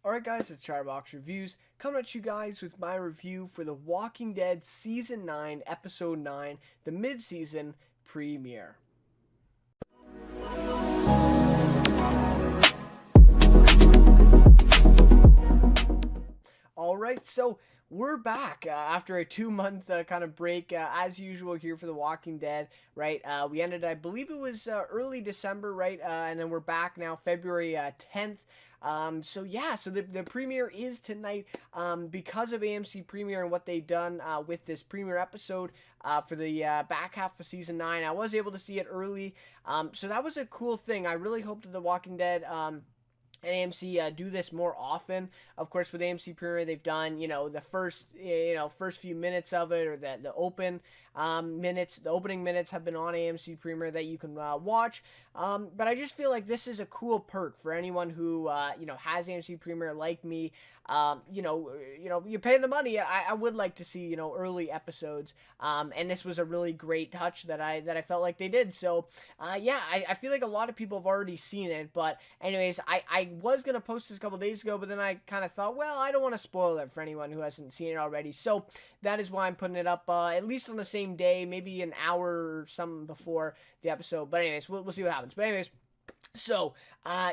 Alright guys, it's Chatterbox Reviews, coming at you guys with my review for The Walking Dead Season 9, Episode 9, the mid-season premiere. Alright, so we're back after a 2 month kind of break, as usual here for The Walking Dead, right? We ended, I believe it was early December, right? And then we're back now, February 10th. So the premiere is tonight because of AMC Premiere and what they've done with this premiere episode for the back half of Season 9. I was able to see it early, so that was a cool thing. I really hope that The Walking Dead and AMC do this more often. Of course, with AMC Premiere, they've done, the first few minutes of it, or the opening minutes have been on AMC Premiere that you can watch. But I just feel like this is a cool perk for anyone who, has AMC Premiere like me. You pay the money. I would like to see, early episodes. And this was a really great touch that I felt like they did. So, I feel like a lot of people have already seen it. But anyways, I was going to post this a couple days ago, but then I kind of thought, well, I don't want to spoil it for anyone who hasn't seen it already. So that is why I'm putting it up at least on the same day, maybe an hour or something before the episode. But anyways, we'll see what happens. But anyways, so,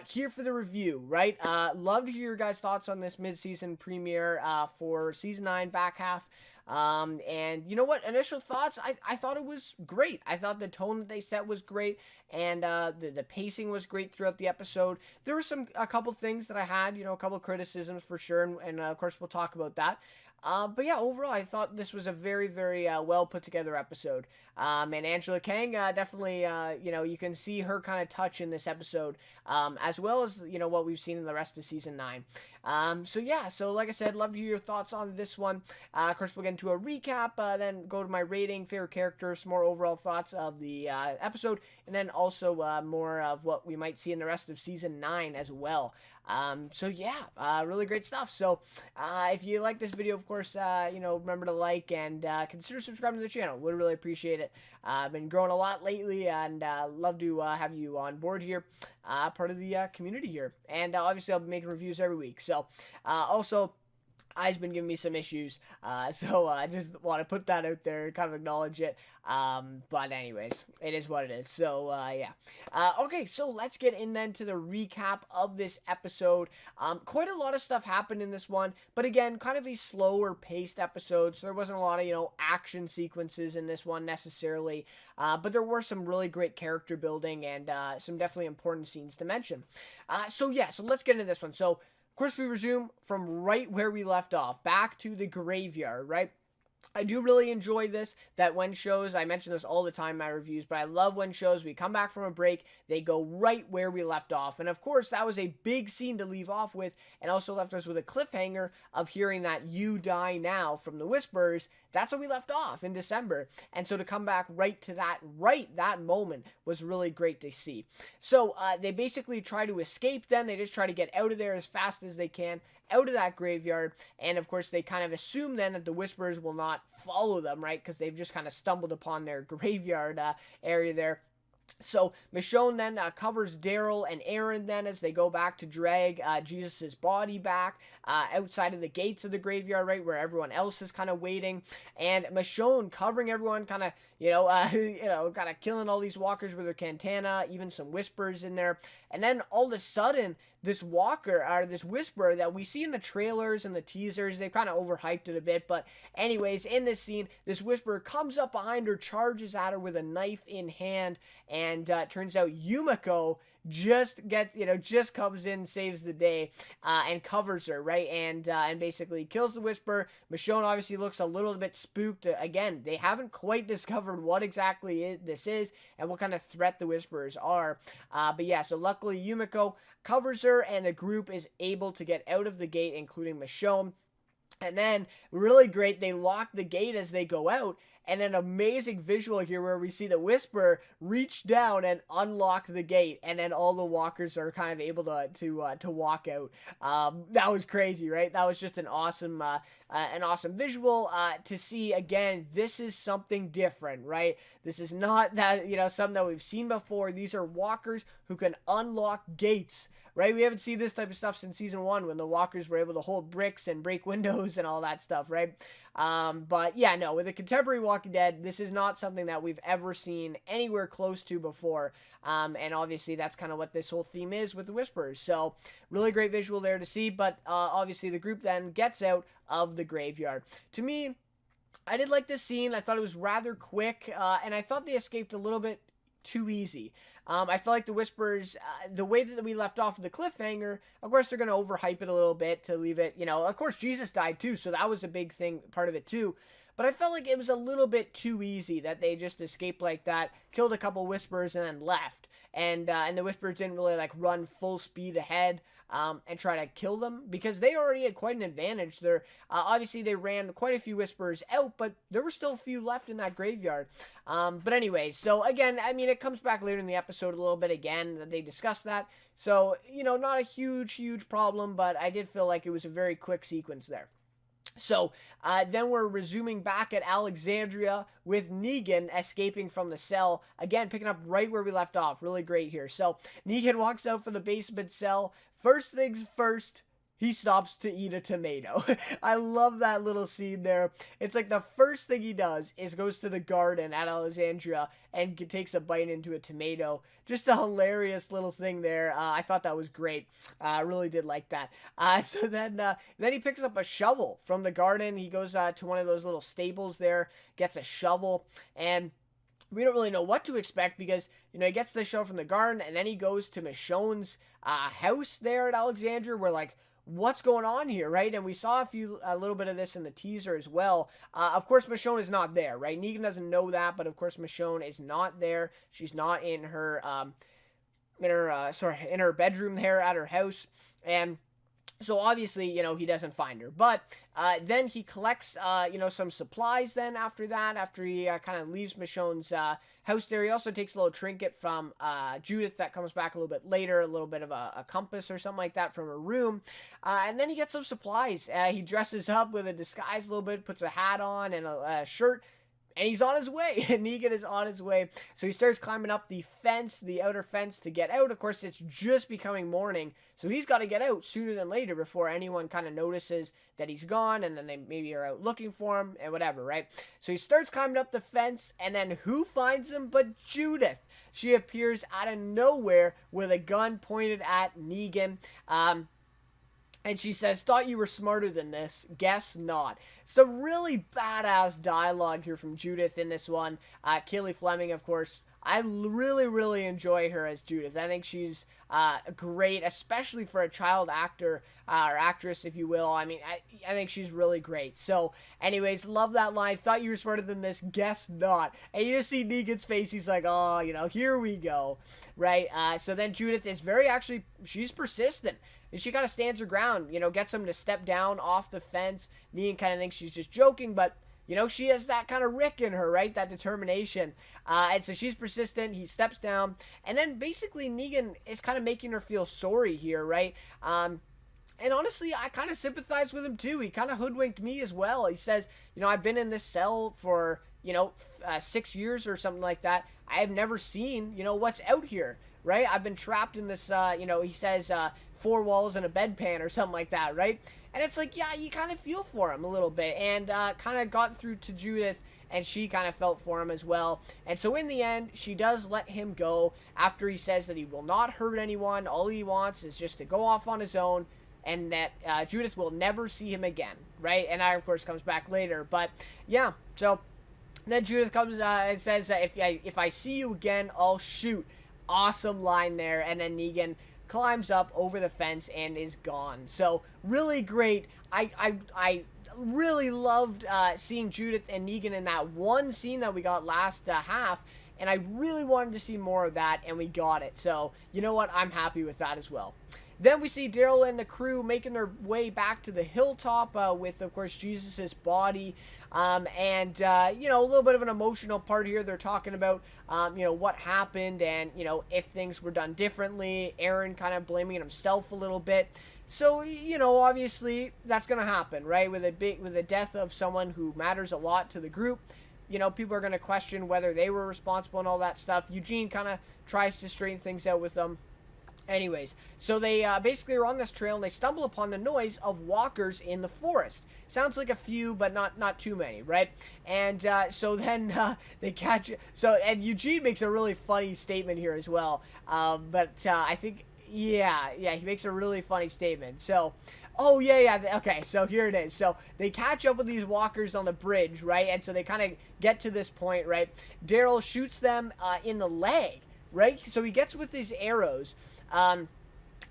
here for the review, right? Love to hear your guys' thoughts on this mid-season premiere for Season 9 back half. And you know what? Initial thoughts, I thought it was great. I thought the tone that they set was great, and the pacing was great throughout the episode. There were a couple things that I had, a couple criticisms for sure, and of course we'll talk about that. But yeah, overall, I thought this was a very, very well put together episode. And Angela Kang, definitely, you can see her kind of touch in this episode, as well as, what we've seen in the rest of Season 9. So like I said, love to hear your thoughts on this one. Of course, we'll get into a recap, then go to my rating, favorite characters, more overall thoughts of the episode, and then also more of what we might see in the rest of Season 9 as well. Really great stuff. So, if you like this video, of course, remember to like and consider subscribing to the channel. Would really appreciate it. I've been growing a lot lately, and love to have you on board here, part of the community here. And obviously, I'll be making reviews every week. So, also, I's been giving me some issues, so I just want to put that out there, kind of acknowledge it. But anyways, it is what it is. So okay, so let's get in then to the recap of this episode. Quite a lot of stuff happened in this one, but again, kind of a slower paced episode, so there wasn't a lot of action sequences in this one necessarily. But there were some really great character building and some definitely important scenes to mention. So let's get into this one. So, of course, we resume from right where we left off, back to the graveyard, right? I do really enjoy this, that when shows, I mention this all the time in my reviews, but I love when shows, we come back from a break, they go right where we left off. And of course, that was a big scene to leave off with, and also left us with a cliffhanger of hearing that "you die now" from the Whisperers. That's where we left off in December. And so to come back right to that moment was really great to see. So they basically try to escape then. They just try to get out of there as fast as they can, out of that graveyard. And of course, they kind of assume then that the Whisperers will not follow them, right? Because they've just kind of stumbled upon their graveyard area there. So Michonne then covers Daryl and Aaron then as they go back to drag Jesus's body back outside of the gates of the graveyard, right, where everyone else is kind of waiting. And Michonne covering everyone, kind of kind of killing all these walkers with her katana, even some whispers in there. And then all of a sudden, this walker, or this whisperer that we see in the trailers and the teasers, they've kind of overhyped it a bit, but anyways, in this scene, this whisperer comes up behind her, charges at her with a knife in hand, and turns out Yumiko just comes in, saves the day, and covers her, right, and basically kills the Whisperer. Michonne obviously looks a little bit spooked. Again, they haven't quite discovered what exactly this is and what kind of threat the Whisperers are, but yeah, so luckily Yumiko covers her, and the group is able to get out of the gate, including Michonne. And then, really great, they lock the gate as they go out, and an amazing visual here where we see the Whisperer reach down and unlock the gate, and then all the walkers are kind of able to walk out. That was crazy, right? That was just an awesome visual to see. Again, this is something different, right? This is not that, something that we've seen before. These are walkers who can unlock gates, right? We haven't seen this type of stuff since season 1 when the walkers were able to hold bricks and break windows and all that stuff, right? But yeah, no, with a contemporary Walking Dead, this is not something that we've ever seen anywhere close to before. And obviously that's kind of what this whole theme is with the Whisperers. So really great visual there to see, but obviously the group then gets out of the graveyard. To me, I did like this scene. I thought it was rather quick, and I thought they escaped a little bit too easy. I feel like the Whisperers, the way that we left off with the cliffhanger, of course they're going to overhype it a little bit to leave it, of course Jesus died too, so that was a big thing, part of it too. But I felt like it was a little bit too easy that they just escaped like that, killed a couple Whisperers, and then left. And the Whisperers didn't really like run full speed ahead and try to kill them, because they already had quite an advantage there. Obviously, they ran quite a few Whisperers out, but there were still a few left in that graveyard. But anyways, so again, I mean, it comes back later in the episode a little bit again that they discuss that. So, not a huge problem, but I did feel like it was a very quick sequence there. So, then we're resuming back at Alexandria with Negan escaping from the cell. Again, picking up right where we left off. Really great here. So, Negan walks out from the basement cell. First things first, he stops to eat a tomato. I love that little scene there. It's like the first thing he does is goes to the garden at Alexandria and takes a bite into a tomato. Just a hilarious little thing there. I thought that was great. I really did like that. So then he picks up a shovel from the garden. He goes to one of those little stables there, gets a shovel, and we don't really know what to expect because, he gets the shovel from the garden, and then he goes to Michonne's house there at Alexandria. We're like, what's going on here, right? And we saw a little bit of this in the teaser as well. Of course, Michonne is not there, right? Negan doesn't know that, but of course, Michonne is not there. She's not in her in her bedroom there at her house, and so obviously, he doesn't find her. But then he collects, some supplies then after that, after he kind of leaves Michonne's house there. He also takes a little trinket from Judith that comes back a little bit later, a little bit of a compass or something like that from her room. And then he gets some supplies. He dresses up with a disguise a little bit, puts a hat on and a shirt, and he's on his way. Negan is on his way. So he starts climbing up the fence, the outer fence, to get out. Of course, it's just becoming morning, so he's got to get out sooner than later before anyone kind of notices that he's gone, and then they maybe are out looking for him and whatever, right? So he starts climbing up the fence, and then who finds him but Judith? She appears out of nowhere with a gun pointed at Negan. And she says, "Thought you were smarter than this. Guess not." Some really badass dialogue here from Judith in this one. Keely Fleming, of course. I really enjoy her as Judith. I think she's great, especially for a child actor or actress, if you will. I mean, I think she's really great. So, anyways, love that line. "Thought you were smarter than this. Guess not." And you just see Negan's face. He's like, oh, here we go. Right? So then Judith is she's persistent. And she kind of stands her ground, gets him to step down off the fence. Negan kind of thinks she's just joking, but, she has that kind of Rick in her, right? That determination. And so she's persistent. He steps down. And then basically Negan is kind of making her feel sorry here, right? And honestly, I kind of sympathize with him too. He kind of hoodwinked me as well. He says, I've been in this cell for, 6 years or something like that. I have never seen, what's out here, right? I've been trapped in this, he says, 4 walls and a bedpan or something like that, right? And it's like, yeah, you kind of feel for him a little bit, and kind of got through to Judith, and she kind of felt for him as well. And so in the end, she does let him go after he says that he will not hurt anyone. All he wants is just to go off on his own, and that Judith will never see him again, right? And that, of course, comes back later. But yeah, so then Judith comes and says, if I see you again, I'll shoot. Awesome line there. And then Negan climbs up over the fence and is gone. So really great. I really loved seeing Judith and Negan in that one scene that we got last half, and I really wanted to see more of that, and we got it. So you know what, I'm happy with that as well. Then we see Daryl and the crew making their way back to the hilltop with, of course, Jesus's body. And a little bit of an emotional part here. They're talking about, what happened and, if things were done differently. Aaron kind of blaming himself a little bit. So, obviously that's going to happen, right? With the death of someone who matters a lot to the group, people are going to question whether they were responsible and all that stuff. Eugene kind of tries to straighten things out with them. Anyways, so they basically are on this trail and they stumble upon the noise of walkers in the forest. Sounds like a few, but not too many, right? And so then they catch. And Eugene makes a really funny statement here as well. But I think, he makes a really funny statement. So, okay, so here it is. So they catch up with these walkers on the bridge, right? And so they kind of get to this point, right? Daryl shoots them in the leg, right? So he gets with his arrows.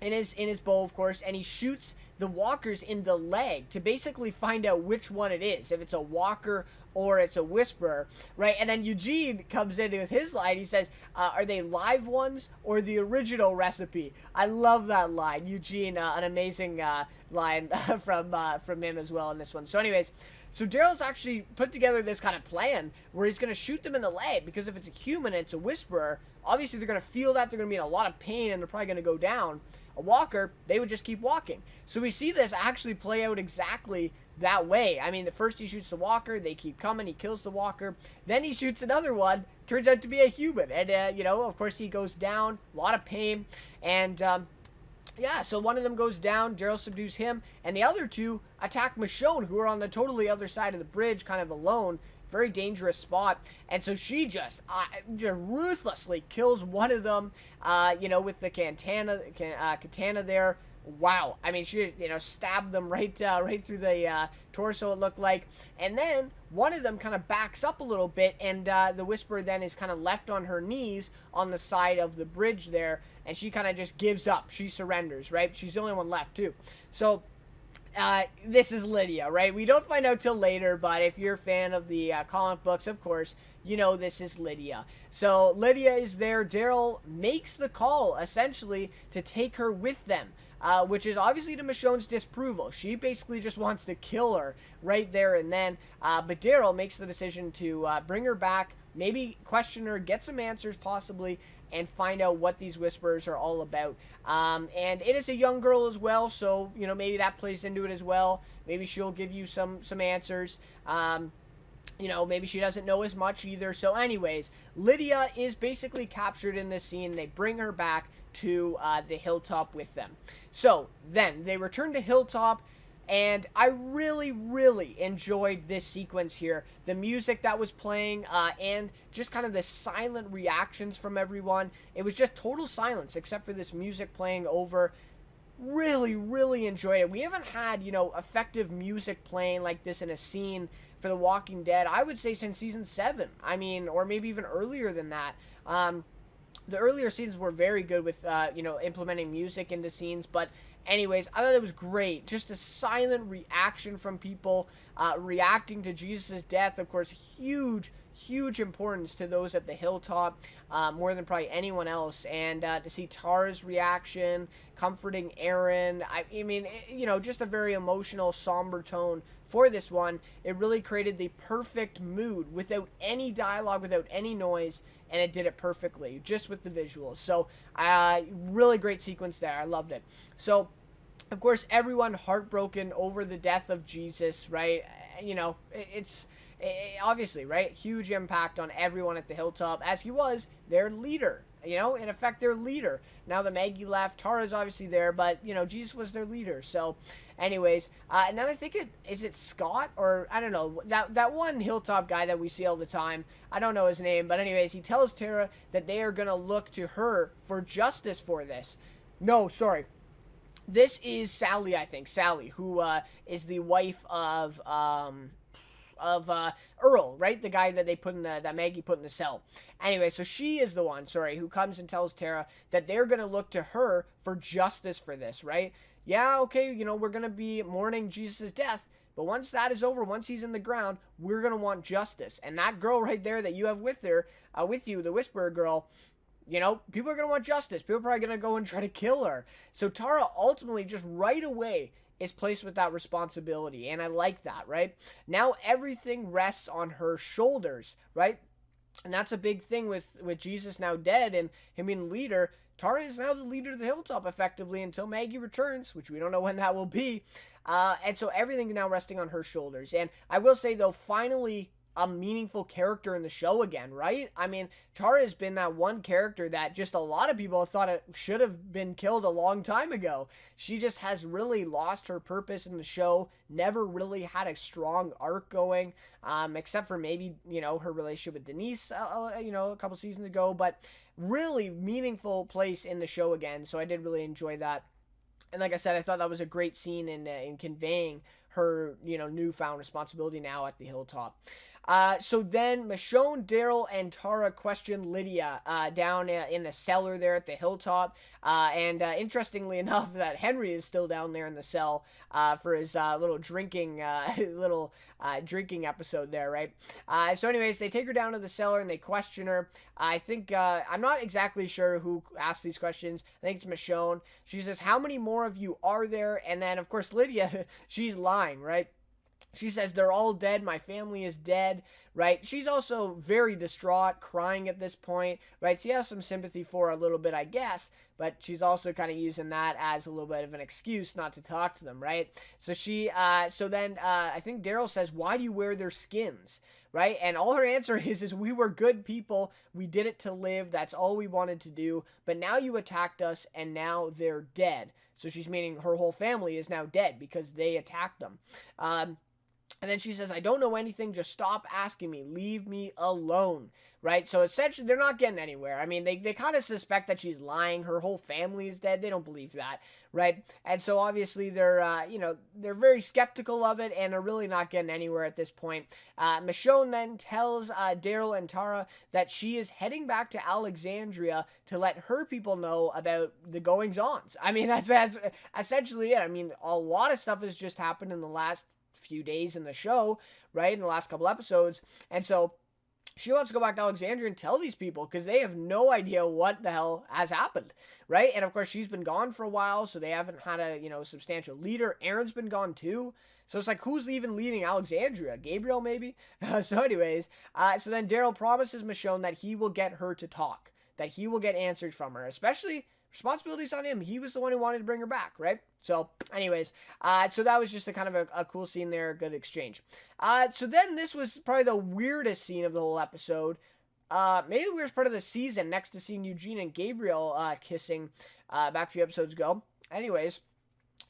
In his bow, of course, and he shoots the walkers in the leg to basically find out which one it is, if it's a walker or it's a whisperer, right? And then Eugene comes in with his line. He says, are they live ones or the original recipe? I love that line. Eugene, an amazing line from him as well in this one. So anyways, so Daryl's actually put together this kind of plan where he's going to shoot them in the leg, because if it's a human and it's a whisperer, obviously they're going to feel that, they're going to be in a lot of pain, and they're probably going to go down. A walker, they would just keep walking. So we see this actually play out exactly that way. I mean, the first he shoots the walker, they keep coming, he kills the walker, then he shoots another one, turns out to be a human, and of course he goes down, a lot of pain, and so one of them goes down, Daryl subdues him, and the other two attack Michonne, who are on the totally other side of the bridge, kind of alone. Very dangerous spot. And so she just ruthlessly kills one of them, with the katana there. Wow. I mean, she, stabbed them right through the torso, it looked like. And then one of them kind of backs up a little bit, and the Whisperer then is kind of left on her knees on the side of the bridge there, and she kind of just gives up. She surrenders, right? She's the only one left, too. So this is Lydia, right? We don't find out till later, but if you're a fan of the comic books, of course, this is Lydia. So Lydia is there. Daryl makes the call, essentially, to take her with them, which is obviously to Michonne's disapproval. She basically just wants to kill her right there and then, but Daryl makes the decision to bring her back, maybe question her, get some answers possibly, and find out what these whisperers are all about. And it is a young girl as well, so, maybe that plays into it as well. Maybe she'll give you some answers. Maybe she doesn't know as much either. So anyways, Lydia is basically captured in this scene. They bring her back to the hilltop with them. So then they return to Hilltop, and I really, really enjoyed this sequence here. The music that was playing, and just kind of the silent reactions from everyone. It was just total silence, except for this music playing over. Really, really enjoyed it. We haven't had, effective music playing like this in a scene for The Walking Dead, I would say, since season 7. I mean, or maybe even earlier than that. The earlier seasons were very good with, implementing music into scenes, but anyways, I thought it was great. Just a silent reaction from people reacting to Jesus' death. Of course, huge importance to those at the hilltop, more than probably anyone else. And to see Tara's reaction, comforting Aaron, I mean, just a very emotional, somber tone for this one. It really created the perfect mood without any dialogue, without any noise, and it did it perfectly, just with the visuals. So, really great sequence there. I loved it. So, of course, everyone heartbroken over the death of Jesus, right? It's obviously, right? Huge impact on everyone at the hilltop, as he was their leader. In effect, their leader. Now that Maggie left, Tara's obviously there, but, Jesus was their leader. So, anyways, and then I think is it Scott, or I don't know, that one hilltop guy that we see all the time. I don't know his name, but anyways, he tells Tara that they are going to look to her for justice for this. No, sorry. This is Sally, I think. Sally, who is the wife of Earl, right? The guy that that Maggie put in the cell. Anyway, so she is the one, who comes and tells Tara that they're going to look to her for justice for this, right? Yeah, okay, we're going to be mourning Jesus' death, but once that is over, once he's in the ground, we're going to want justice. And that girl right there that you have with you, the Whisperer girl, people are going to want justice. People are probably going to go and try to kill her. So Tara ultimately just right away is placed with that responsibility. And I like that, right? Now everything rests on her shoulders, right? And that's a big thing with Jesus now dead and him being the leader. Tara is now the leader of the hilltop effectively until Maggie returns, which we don't know when that will be. And so everything now resting on her shoulders. And I will say, though, finally a meaningful character in the show again, right? I mean, Tara has been that one character that just a lot of people thought it should have been killed a long time ago. She just has really lost her purpose in the show, never really had a strong arc going, except for maybe, her relationship with Denise, a couple seasons ago, but really meaningful place in the show again, so I did really enjoy that. And like I said, I thought that was a great scene in conveying her, newfound responsibility now at the hilltop. So then Michonne, Daryl, and Tara question Lydia down in the cellar there at the hilltop. And interestingly enough, that Henry is still down there in the cell for his little drinking episode there, right? So anyways, they take her down to the cellar and they question her. I think, I'm not exactly sure who asked these questions. I think it's Michonne. She says, how many more of you are there? And then, of course, Lydia, she's lying, right? She says, they're all dead. My family is dead, right? She's also very distraught, crying at this point, right? She has some sympathy for her a little bit, I guess, but she's also kind of using that as a little bit of an excuse not to talk to them, right? So then I think Daryl says, why do you wear their skins, right? And all her answer is we were good people. We did it to live. That's all we wanted to do. But now you attacked us, and now they're dead. So she's meaning her whole family is now dead because they attacked them. And then she says, I don't know anything. Just stop asking me. Leave me alone. Right? So essentially, they're not getting anywhere. I mean, they kind of suspect that she's lying. Her whole family is dead. They don't believe that. Right? And so obviously, they're very skeptical of it, and they're really not getting anywhere at this point. Michonne then tells Daryl and Tara that she is heading back to Alexandria to let her people know about the goings-ons. I mean, that's essentially it. I mean, a lot of stuff has just happened in the last few days in the show, right, in the last couple episodes, and so she wants to go back to Alexandria and tell these people because they have no idea what the hell has happened, right? And of course she's been gone for a while, so they haven't had a substantial leader. Aaron's been gone too, so it's like, who's even leading Alexandria? Gabriel maybe? So anyways, so then Daryl promises Michonne that he will get her to talk, that he will get answers from her, especially responsibilities on him. He was the one who wanted to bring her back, right? So anyways, so that was just a kind of a cool scene there, a good exchange. So then this was probably the weirdest scene of the whole episode. Maybe the weirdest part of the season, next to seeing Eugene and Gabriel kissing back a few episodes ago. Anyways,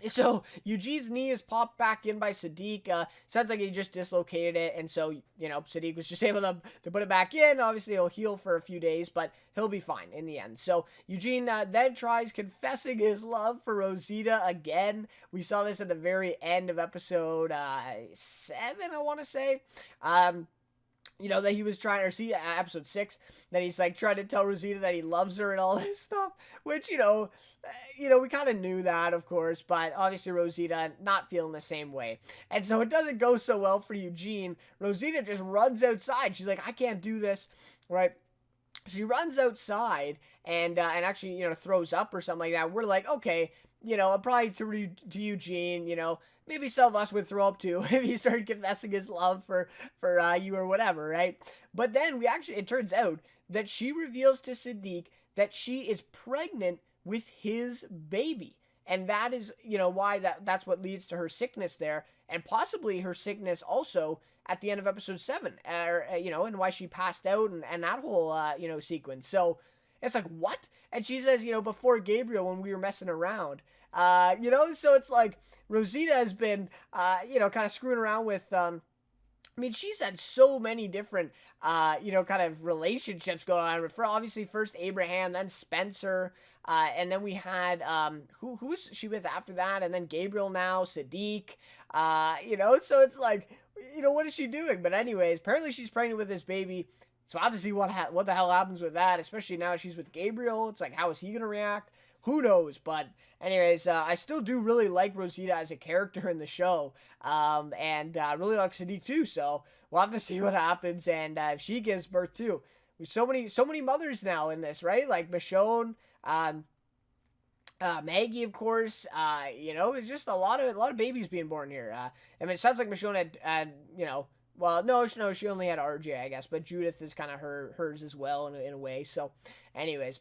so Eugene's knee is popped back in by Sadiq. Sounds like he just dislocated it, and so, Sadiq was just able to put it back in. Obviously, he'll heal for a few days, but he'll be fine in the end. So Eugene then tries confessing his love for Rosita again. We saw this at the very end of episode 7, I want to say. That he was trying, or see, episode 6, that he's like trying to tell Rosita that he loves her and all this stuff, which, we kind of knew that, of course, but obviously Rosita not feeling the same way. And so it doesn't go so well for Eugene. Rosita just runs outside. She's like, I can't do this, right? She runs outside and actually, throws up or something like that. We're like, okay, probably to Eugene, maybe some of us would throw up too if he started confessing his love for you or whatever, right? But then it turns out that she reveals to Sadiq that she is pregnant with his baby. And that is, why that's what leads to her sickness there, and possibly her sickness also at the end of episode 7, and why she passed out and that whole, sequence. So it's like, what? And she says, before Gabriel, when we were messing around, so it's like Rosita has been, kind of screwing around with, she's had so many different, kind of relationships going on. For obviously first Abraham, then Spencer, and then we had, who's she with after that? And then Gabriel now, Sadiq, so it's like, what is she doing? But anyways, apparently she's pregnant with this baby. So I have to see what the hell happens with that, especially now she's with Gabriel. It's like, how is he going to react? Who knows? But anyways, I still do really like Rosita as a character in the show, and really like Sadiq too, so we'll have to see what happens, and if she gives birth too, so many mothers now in this, right? Like Michonne, Maggie, of course. It's just a lot of babies being born here. I mean, it sounds like Michonne had well, no, she only had RJ, I guess, but Judith is kind of hers as well in a way. So, anyways,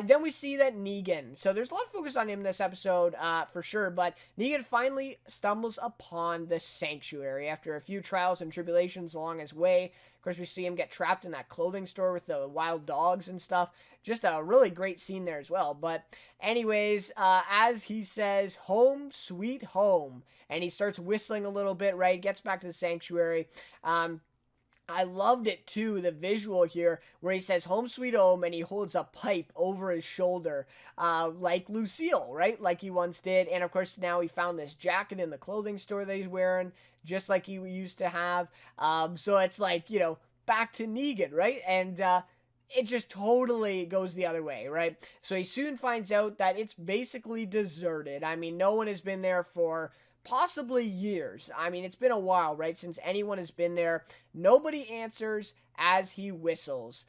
then we see that Negan. So there's a lot of focus on him this episode, for sure. But Negan finally stumbles upon the sanctuary after a few trials and tribulations along his way. Of course, we see him get trapped in that clothing store with the wild dogs and stuff. Just a really great scene there as well. But anyways, as he says, "Home, sweet home," and he starts whistling a little bit, right? Gets back to the sanctuary. I loved it too, the visual here, where he says "home sweet home" and he holds a pipe over his shoulder, like Lucille, right? Like he once did. And of course, now he found this jacket in the clothing store that he's wearing, just like he used to have. So it's like, back to Negan, right? And it just totally goes the other way, right? So he soon finds out that it's basically deserted. I mean, no one has been there for possibly years. I mean, it's been a while, right, since anyone has been there. Nobody answers as he whistles,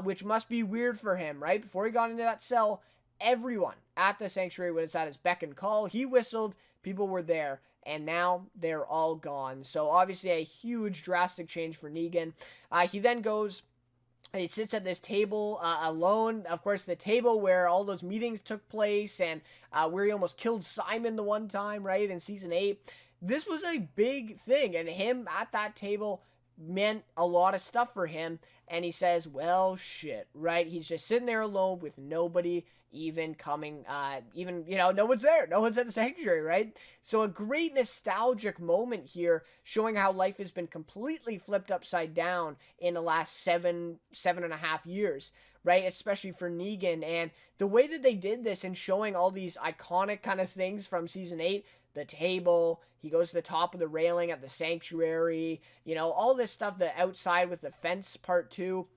which must be weird for him, right? Before he got into that cell, everyone at the sanctuary was at his beck and call. He whistled, people were there, and now they're all gone. So obviously a huge drastic change for Negan. He then goes... He sits at this table alone. Of course, the table where all those meetings took place and where he almost killed Simon the one time, right, in season 8. This was a big thing, and him at that table meant a lot of stuff for him. And he says, well, shit, right? He's just sitting there alone with nobody even coming, no one's there. No one's at the sanctuary, right? So a great nostalgic moment here, showing how life has been completely flipped upside down in the last seven and a half years, right? Especially for Negan. And the way that they did this and showing all these iconic kind of things from season 8, the table, he goes to the top of the railing at the sanctuary, all this stuff, the outside with the fence part 2.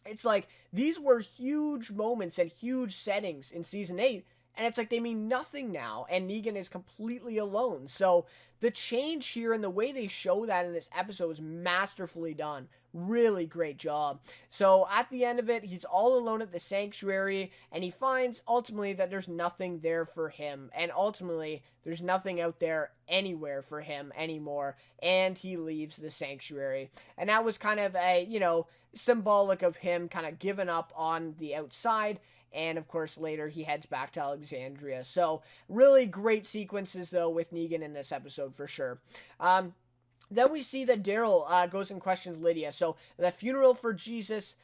It's like, these were huge moments and huge settings in season 8, and it's like they mean nothing now, and Negan is completely alone. So the change here and the way they show that in this episode was masterfully done. Really great job. So at the end of it, he's all alone at the sanctuary, and he finds ultimately that there's nothing there for him, and ultimately there's nothing out there anywhere for him anymore, and he leaves the sanctuary. And that was kind of a, symbolic of him kind of giving up on the outside. And of course, later he heads back to Alexandria. So really great sequences though with Negan in this episode for sure. Then we see that Daryl goes and questions Lydia. So the funeral for Jesus,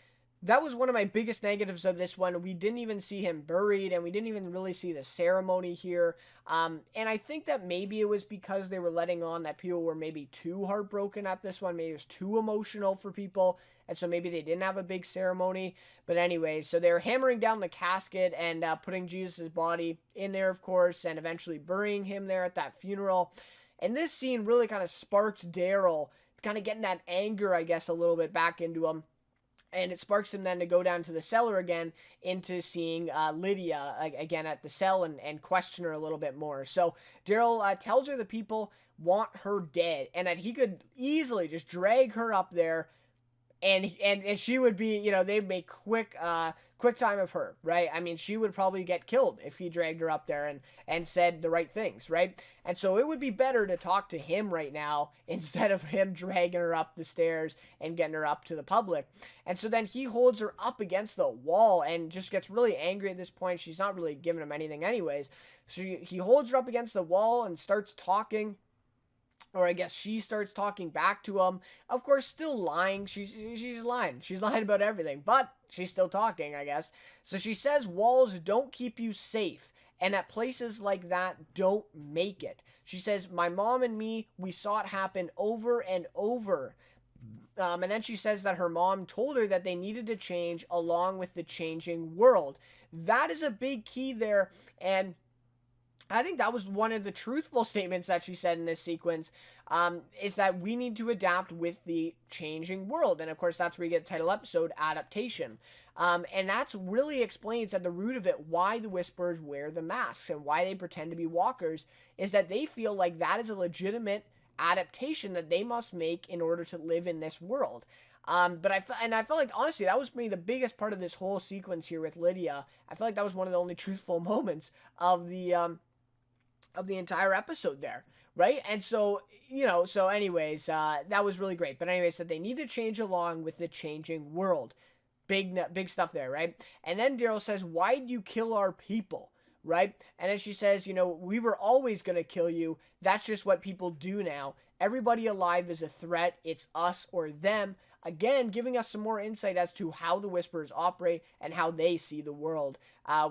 that was one of my biggest negatives of this one. We didn't even see him buried, and we didn't even really see the ceremony here. And I think that maybe it was because they were letting on that people were maybe too heartbroken at this one. Maybe it was too emotional for people, and so maybe they didn't have a big ceremony. But anyway, so they're hammering down the casket and putting Jesus' body in there, of course, and eventually burying him there at that funeral. And this scene really kind of sparked Daryl, kind of getting that anger, I guess, a little bit back into him. And it sparks him then to go down to the cellar again into seeing Lydia again at the cell and question her a little bit more. So Daryl tells her the people want her dead and that he could easily just drag her up there and she would be, they'd make quick time of her, right? I mean, she would probably get killed if he dragged her up there and said the right things, right? And so it would be better to talk to him right now instead of him dragging her up the stairs and getting her up to the public. And so then he holds her up against the wall and just gets really angry at this point. She's not really giving him anything anyways. So he holds her up against the wall and starts talking. Or I guess she starts talking back to him. Of course, still lying. She's lying. She's lying about everything. But she's still talking, I guess. So she says walls don't keep you safe. And that places like that don't make it. She says, my mom and me, we saw it happen over and over. And then she says that her mom told her that they needed to change along with the changing world. That is a big key there. And I think that was one of the truthful statements that she said in this sequence, is that we need to adapt with the changing world. And of course, that's where you get the title episode, Adaptation. And that's really explains at the root of it why the Whisperers wear the masks and why they pretend to be walkers, is that they feel like that is a legitimate adaptation that they must make in order to live in this world. But I felt like, honestly, that was maybe the biggest part of this whole sequence here with Lydia. I feel like that was one of the only truthful moments of the entire episode there, right? And so, so anyways, that was really great. But anyways, that they need to change along with the changing world. Big stuff there, right? And then Daryl says, "Why'd you kill our people?" Right? And then she says, "We were always going to kill you. That's just what people do now. Everybody alive is a threat. It's us or them." Again, giving us some more insight as to how the Whisperers operate and how they see the world,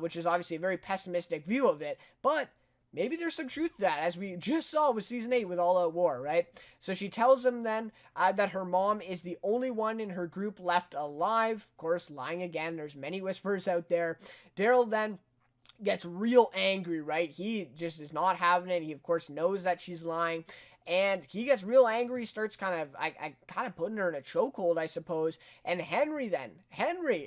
which is obviously a very pessimistic view of it, but maybe there's some truth to that, as we just saw with Season 8 with All Out War, right? So she tells him then that her mom is the only one in her group left alive. Of course, lying again. There's many Whisperers out there. Daryl then gets real angry, right? He just is not having it. He, of course, knows that she's lying. And he gets real angry, starts kind of putting her in a chokehold, I suppose. And Henry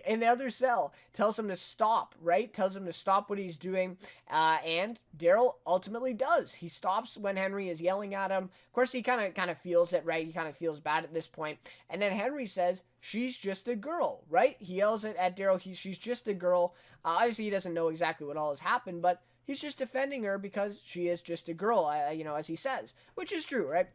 in the other cell tells him to stop, right? Tells him to stop what he's doing. And Daryl ultimately does. He stops when Henry is yelling at him. Of course, he kind of feels it, right? He kind of feels bad at this point. And then Henry says, "She's just a girl," right? He yells at Daryl, she's just a girl. Obviously, he doesn't know exactly what all has happened, but he's just defending her because she is just a girl, as he says, which is true, right?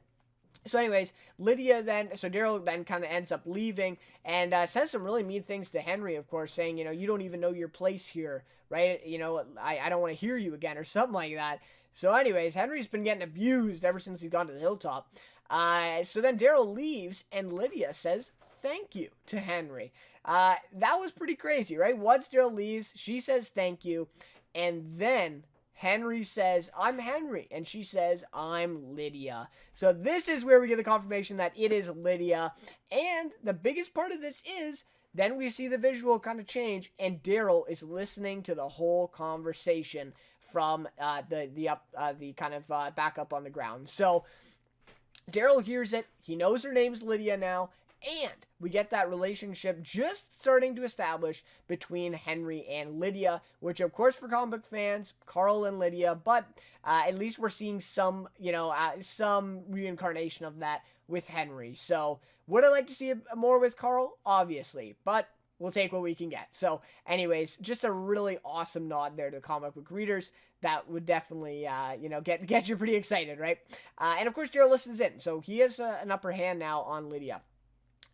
So anyways, Daryl then kind of ends up leaving and says some really mean things to Henry, of course, saying, "You don't even know your place here, right? I don't want to hear you again," or something like that. So anyways, Henry's been getting abused ever since he's gone to the hilltop. So then Daryl leaves and Lydia says thank you to Henry. That was pretty crazy, right? Once Daryl leaves, she says thank you. And then Henry says, "I'm Henry." And she says, "I'm Lydia." So this is where we get the confirmation that it is Lydia. And the biggest part of this is then we see the visual kind of change, and Daryl is listening to the whole conversation from the kind of back up on the ground. So Daryl hears it. He knows her name's Lydia now. And we get that relationship just starting to establish between Henry and Lydia, which, of course, for comic book fans, Carl and Lydia, but at least we're seeing some reincarnation of that with Henry. So, would I like to see more with Carl? Obviously, but we'll take what we can get. So, anyways, just a really awesome nod there to the comic book readers. That would definitely, get you pretty excited, right? And, of course, Daryl listens in, so he has an upper hand now on Lydia.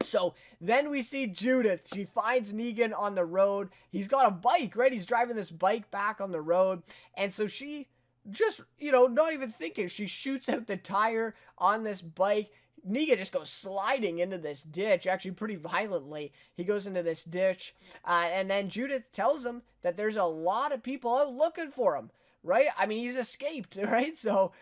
So then we see Judith. She finds Negan on the road. He's got a bike, right? He's driving this bike back on the road. And so she just, not even thinking, she shoots out the tire on this bike. Negan just goes sliding into this ditch, actually pretty violently. He goes into this ditch. And then Judith tells him that there's a lot of people out looking for him, right? I mean, he's escaped, right? So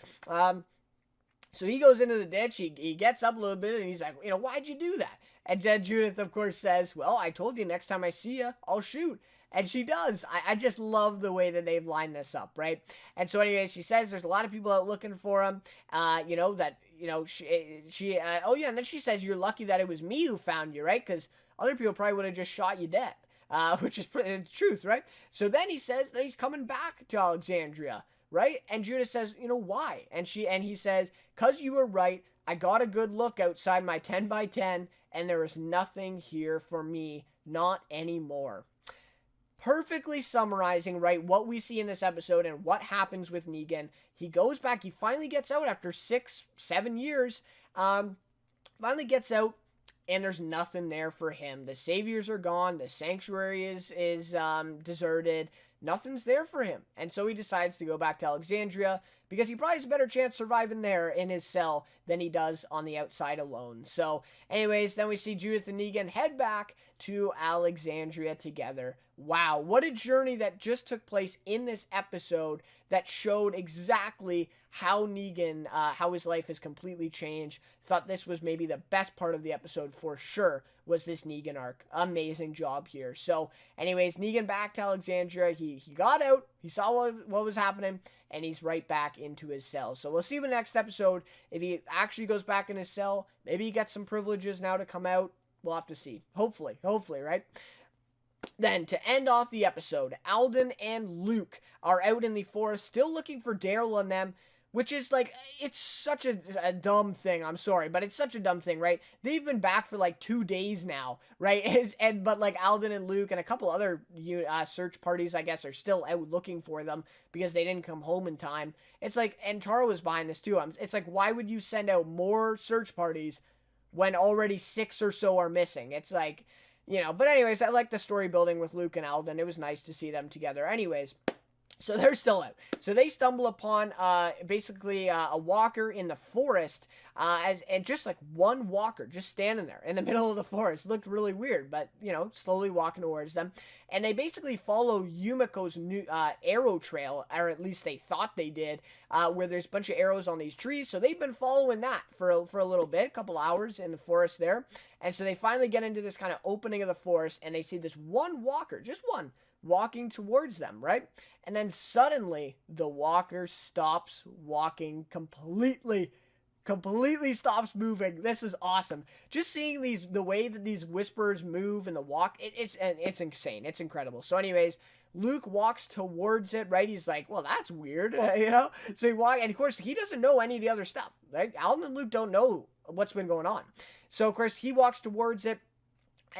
he goes into the ditch, he gets up a little bit, and he's like, "Why'd you do that?" And then Judith, of course, says, "Well, I told you next time I see you, I'll shoot." And she does. I just love the way that they've lined this up, right? And so anyway, she says there's a lot of people out looking for him, and then she says, "You're lucky that it was me who found you, right? Because other people probably would have just shot you dead," which is the truth, right? So then he says that he's coming back to Alexandria, right? And Judith says, "Why?" And he says, "'Cause you were right. I got a good look outside my 10x10, and there is nothing here for me, not anymore." Perfectly summarizing, right, what we see in this episode and what happens with Negan. He goes back, he finally gets out after 6-7 years, finally gets out, and there's nothing there for him. The saviors are gone, the sanctuary is deserted, nothing's there for him. And so he decides to go back to Alexandria because he probably has a better chance surviving there in his cell than he does on the outside alone. So anyways, then we see Judith and Negan head back to Alexandria together. Wow, what a journey that just took place in this episode that showed exactly how Negan, how his life has completely changed. Thought this was maybe the best part of the episode for sure, was this Negan arc. Amazing job here. So anyways, Negan back to Alexandria. He got out, he saw what was happening, and he's right back into his cell. So we'll see in the next episode if he actually goes back in his cell. Maybe he gets some privileges now to come out. We'll have to see. Hopefully, right? Then, to end off the episode, Alden and Luke are out in the forest, still looking for Daryl and them, which is like, it's such a dumb thing. I'm sorry, but it's such a dumb thing, right? They've been back for like 2 days now, right? But like Alden and Luke and a couple other search parties, I guess, are still out looking for them because they didn't come home in time. It's like, and Tara was behind this too. It's like, why would you send out more search parties when already 6 or so are missing? It's like, but anyways, I like the story building with Luke and Alden. It was nice to see them together. Anyways, so they're still out. So they stumble upon basically a walker in the forest, and just like one walker just standing there in the middle of the forest. Looked really weird, but slowly walking towards them. And they basically follow Yumiko's new arrow trail, or at least they thought they did, where there's a bunch of arrows on these trees. So they've been following that for a little bit, a couple hours in the forest there. And so they finally get into this kind of opening of the forest, and they see this one walker, just one, walking towards them, right? And then suddenly the walker stops walking completely stops moving. This is awesome. Just seeing the way that these whisperers move and the walk, it's insane. It's incredible. So anyways, Luke walks towards it, right? He's like, well, that's weird, So he walks, and of course he doesn't know any of the other stuff, right? Alden and Luke don't know what's been going on. So of course he walks towards it,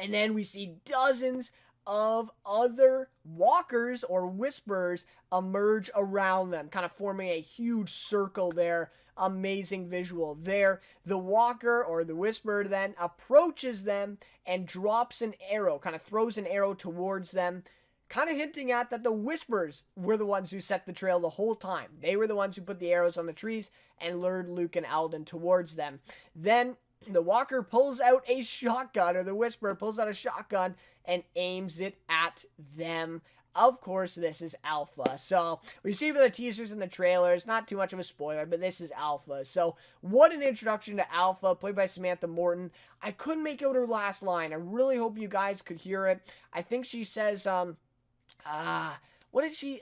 and then we see dozens of other walkers or whisperers emerge around them, kind of forming a huge circle there. Amazing visual there. The walker or the whisperer then approaches them and drops an arrow, kind of throws an arrow towards them, kind of hinting at that the whisperers were the ones who set the trail the whole time. They were the ones who put the arrows on the trees and lured Luke and Alden towards them. Then the walker pulls out a shotgun, or the whisperer pulls out a shotgun and aims it at them. Of course, this is Alpha. So we see for the teasers and the trailers, not too much of a spoiler, but this is Alpha. So what an introduction to Alpha, played by Samantha Morton. I couldn't make out her last line. I really hope you guys could hear it. I think she says, what did she...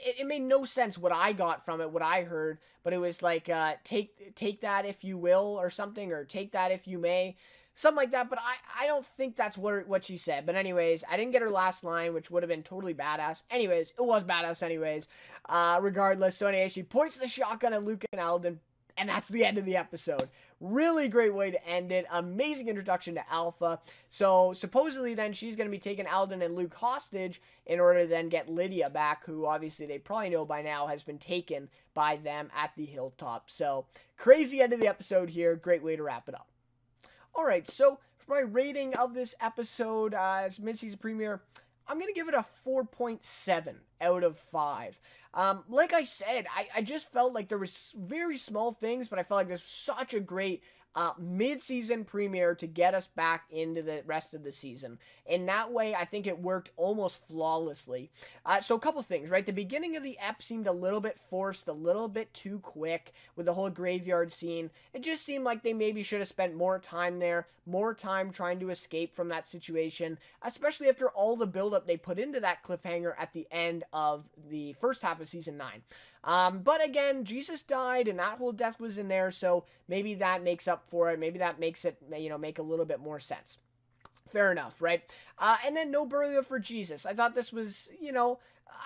It made no sense what I got from it, what I heard, but it was like, take that if you will, or something, or take that if you may, something like that, but I don't think that's what she said. But anyways, I didn't get her last line, which would have been totally badass. Anyways, it was badass anyways, regardless. So anyway, she points the shotgun at Luke and Alden, and that's the end of the episode. Really great way to end it. Amazing introduction to Alpha. So supposedly then she's going to be taking Alden and Luke hostage in order to then get Lydia back, who obviously they probably know by now has been taken by them at the hilltop. So crazy end of the episode here. Great way to wrap it up. Alright, so for my rating of this episode as mid-season premiere, I'm going to give it a 4.7 out of 5. Like I said, I just felt like there was very small things, but I felt like this was such a great mid-season premiere to get us back into the rest of the season. In that way, I think it worked almost flawlessly. So a couple things, right? The beginning of the ep seemed a little bit forced, a little bit too quick with the whole graveyard scene. It just seemed like they maybe should have spent more time there, more time trying to escape from that situation, especially after all the buildup they put into that cliffhanger at the end of the first half of season 9. But again, Jesus died and that whole death was in there, so maybe that makes up for it. Maybe that makes it, make a little bit more sense. Fair enough, right? And then no burial for Jesus. I thought this was,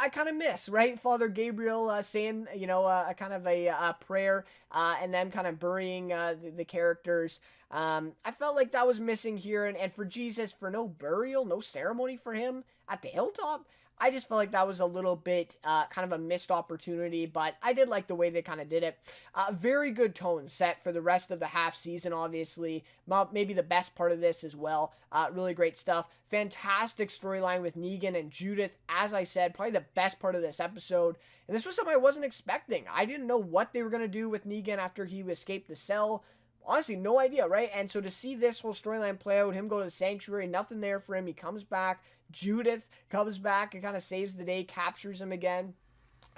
I kind of miss, right? Father Gabriel saying, a kind of a prayer, and then kind of burying the characters. I felt like that was missing here, and for Jesus, for no burial, no ceremony for him at the hilltop, I just felt like that was a little bit kind of a missed opportunity, but I did like the way they kind of did it. Very good tone set for the rest of the half season, obviously. Maybe the best part of this as well. Really great stuff. Fantastic storyline with Negan and Judith. As I said, probably the best part of this episode. And this was something I wasn't expecting. I didn't know what they were going to do with Negan after he escaped the cell. Honestly, no idea, right? And so to see this whole storyline play out, him go to the sanctuary, nothing there for him, he comes back, Judith comes back and kind of saves the day, captures him again.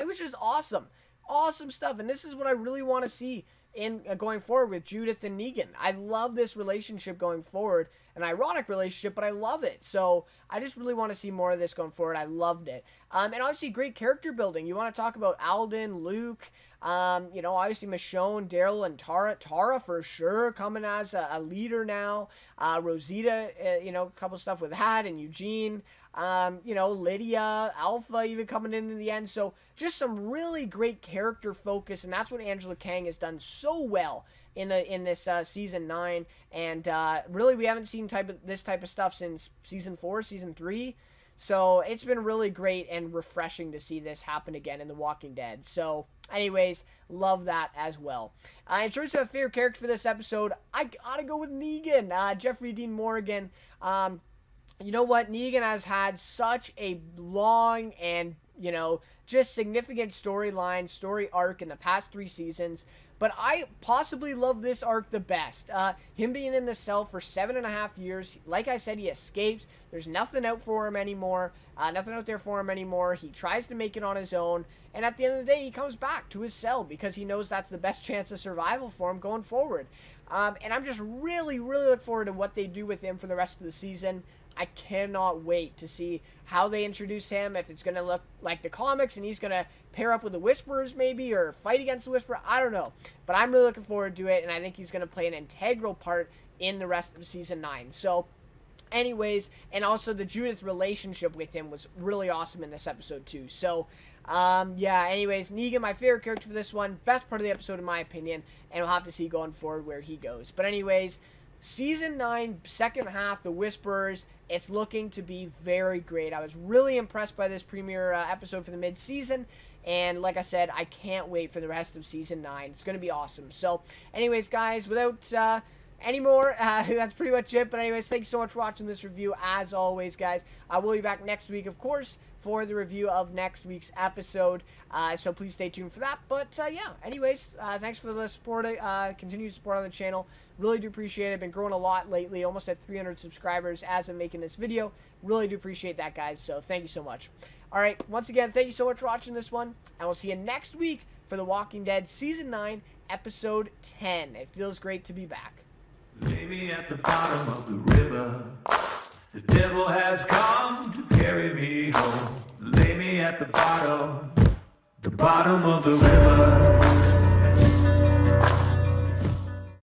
It was just awesome. Awesome stuff. And this is what I really want to see in going forward with Judith and Negan. I love this relationship going forward. an ironic relationship, but I love it. So I just really want to see more of this going forward. I loved it. And obviously great character building. You want to talk about Alden, Luke, obviously Michonne, Daryl, and Tara. Tara for sure coming as a leader now. Rosita, a couple stuff with that, and Eugene. Lydia, Alpha even coming in the end. So just some really great character focus, and that's what Angela Kang has done so well in this season 9. And really, we haven't seen this type of stuff since season 4, season 3. So it's been really great and refreshing to see this happen again in The Walking Dead. So anyways, love that as well. In terms of a favorite character for this episode, I gotta go with Negan, Jeffrey Dean Morgan. You know what? Negan has had such a long and, just significant story arc in the past 3 seasons. But I possibly love this arc the best. Him being in the cell for 7.5 years. Like I said, he escapes. There's nothing out for him anymore. Nothing out there for him anymore. He tries to make it on his own. And at the end of the day, he comes back to his cell because he knows that's the best chance of survival for him going forward. And I'm just really, really looking forward to what they do with him for the rest of the season. I cannot wait to see how they introduce him, if it's going to look like the comics and he's going to pair up with the Whisperers maybe or fight against the Whisperer. I don't know. But I'm really looking forward to it, and I think he's going to play an integral part in the rest of season 9. So anyways, and also the Judith relationship with him was really awesome in this episode too. So anyways, Negan, my favorite character for this one. Best part of the episode in my opinion, and we'll have to see going forward where he goes. But anyways, Season 9, second half, The Whisperers, it's looking to be very great. I was really impressed by this premiere episode for the mid-season, and like I said, I can't wait for the rest of Season 9. It's going to be awesome. So, anyways, guys, without any more, that's pretty much it. But anyways, thanks so much for watching this review. As always, guys, I will be back next week, of course, for the review of next week's episode. So please stay tuned for that. But anyways, thanks for the support, continued support on the channel. Really do appreciate it. Been growing a lot lately, almost at 300 subscribers as of making this video. Really do appreciate that, guys. So thank you so much. All right, once again, thank you so much for watching this one, and we'll see you next week for The Walking Dead Season 9, Episode 10. It feels great to be back. Lay me at the bottom of the river. The devil has come to carry me home. Lay me at the bottom of the river.